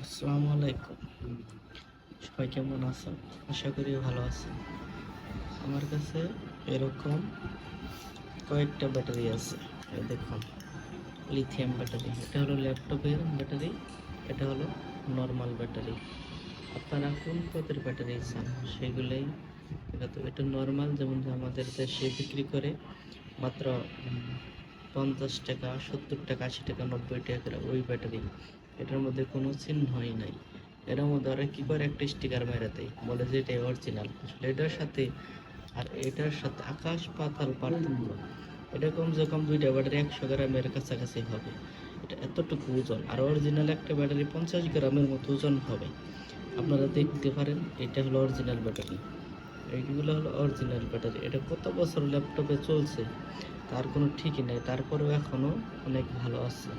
আসসালামু আলাইকুম। সবাই কেমন আছেন? আশা করি ভালো আছেন। আমার কাছে এরকম কয়েকটা ব্যাটারি আছে। এই দেখুন, লিথিয়াম ব্যাটারি। এটা হলো ল্যাপটপের ব্যাটারি, এটা হলো নর্মাল ব্যাটারি। আপনারা কোন পদের ব্যাটারি চান সেগুলোই দেখাতো। এটা নর্মাল, যেমন যে আমাদের দেশে বিক্রি করে মাত্র 50 টাকা, 70 টাকা, 80 টাকা, 90 টাকা করে ওই ব্যাটারি। এটার মধ্যে কোনো চিহ্নই নাই। এর মধ্যে ওরা কী করে একটা স্টিকার মেরে দেয়, বলে যে এটা অরিজিনাল। আসলে এটার সাথে আকাশ পাতাল পার্থক্য। এটা কমসে কম দুইটা ব্যাটারি 100 গ্রামের কাছাকাছি হবে। এটা এতটুকু ওজন, আর অরিজিনাল একটা ব্যাটারি 50 গ্রামের মতো ওজন হবে। আপনারা দেখতে পারেন, এটা হলো অরিজিনাল ব্যাটারি। এইগুলো হলো অরিজিনাল ব্যাটারি। এটা কত বছর ল্যাপটপে চলছে তার কোনো ঠিকই নেই, তারপরেও এখনও অনেক ভালো আছে।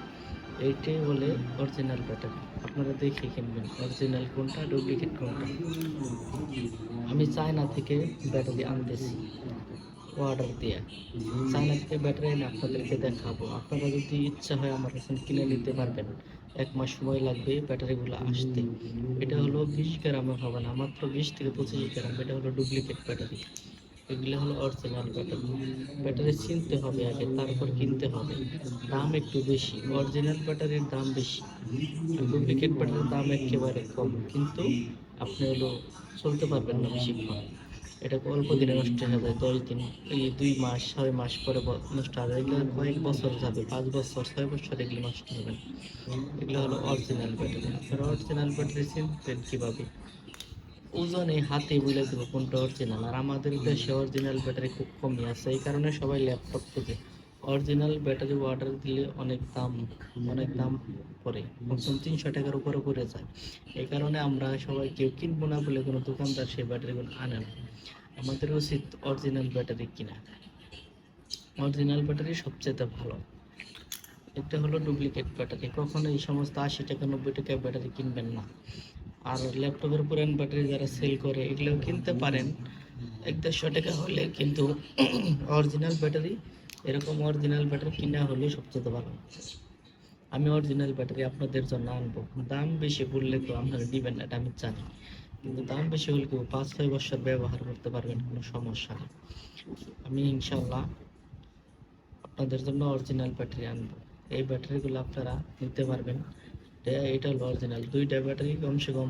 এইটাই বলে অরিজিনাল ব্যাটারি। আপনারা দেখে কিনবেন অরিজিনাল কোনটা, ডুপ্লিকেট কোনটা। আমি চায়না থেকে ব্যাটারি আনতেছি অর্ডার দিয়ে। চায়না থেকে ব্যাটারি এনে আপনাদেরকে দেখাবো। আপনারা যদি ইচ্ছা হয় আমার কাছে কিনে নিতে পারবেন। 1 মাস সময় লাগবে ব্যাটারিগুলো আসতে। এটা হলো 20 গ্রামও হবে না, মাত্র 20 থেকে 25 গ্রাম। এটা হলো ডুপ্লিকেট ব্যাটারি। এগুলো হলো অরিজিনাল ব্যাটারি। ব্যাটারি চিনতে হবে আগে, তারপর কিনতে হবে। দাম একটু বেশি, অরিজিনাল ব্যাটারির দাম বেশি, আর ডুপ্লিকেট ব্যাটারির দাম একেবারে কম। কিন্তু আপনি হলো চলতে পারবেন না বেশিক্ষণ। এটা অল্প দিনে নষ্ট হয়ে যায়, 10 দিন, এই 2 মাস 6 মাস পরে নষ্ট হবে। এগুলো কয়েক বছর যাবে, 5 বছর 6 বছর এগুলো নষ্ট হবে না। এগুলো হলো অরিজিনাল ব্যাটারি। আপনারা অরিজিনাল ব্যাটারি চিনবেন কীভাবে? ওজনে হাতে বলে দেবো কোনটা অরিজিনাল। আর আমাদের দেশে অরিজিনাল ব্যাটারি খুব কমই আছে, এই কারণে সবাই ল্যাপটপ খোঁজে। অরিজিনাল ব্যাটারি অর্ডার দিলে অনেক দাম পড়ে, কমসে কম 300 টাকার উপরে পড়ে যায়। এই কারণে আমরা সবাই কেউ কিনবো না বলে কোনো দোকানদার সেই ব্যাটারিগুলো আনে না। আমাদের উচিত অরিজিনাল ব্যাটারি কিনা। অরিজিনাল ব্যাটারি সবচেয়ে ভালো। এটা হলো ডুপ্লিকেট ব্যাটারি। কখনো এই সমস্ত 80 টাকা 90 টাকা ব্যাটারি কিনবেন না। আর ল্যাপটপের পুরান ব্যাটারি যারা সেল করে এগুলোও কিনতে পারেন 100-150 টাকা হলে, কিন্তু অরিজিনাল ব্যাটারি, এরকম অরিজিনাল ব্যাটারি কিনা হলে সবচেয়ে ভালো। আমি অরিজিনাল ব্যাটারি আপনাদের জন্য আনবো। দাম বেশি বললে তো আপনারা দিবেন না, এটা আমি জানি। কিন্তু দাম বেশি হলে কেউ 5-6 বছর ব্যবহার করতে পারবেন, কোনো সমস্যা নেই। আমি ইনশাল্লাহ আপনাদের জন্য অরিজিনাল ব্যাটারি আনবো। এই ব্যাটারিগুলো আপনারা নিতে পারবেন। এটা হলো অরিজিনাল। দুইটা ব্যাটারি কমসে কম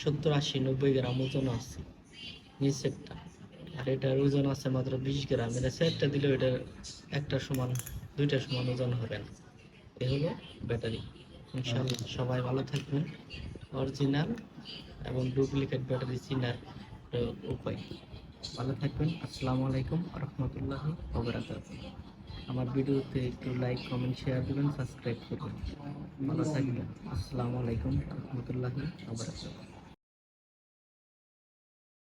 70-80-90 গ্রাম ওজন আছে নিচেরটা, আর এটার ওজন আছে মাত্র 20 গ্রাম। এটা সেটটা দিলেও এটার একটা সমান, দুইটা সমান ওজন হবে না। এ হলো ব্যাটারি। ইনশাআল্লাহ সবাই ভালো থাকবেন। অরিজিনাল এবং ডুপ্লিকেট ব্যাটারি চিনার উপায়। ভালো থাকবেন। আসসালামু আলাইকুম রহমতুল্লাহি ওয়া বারাকাতুহু। আমার ভিডিওতে একটু লাইক, কমেন্ট, শেয়ার দেবেন, সাবস্ক্রাইব করবেন। ভালো থাকবেন। আসসালামু আলাইকুম রহমতুল্লাহি ওয়া বারাকাতুহু।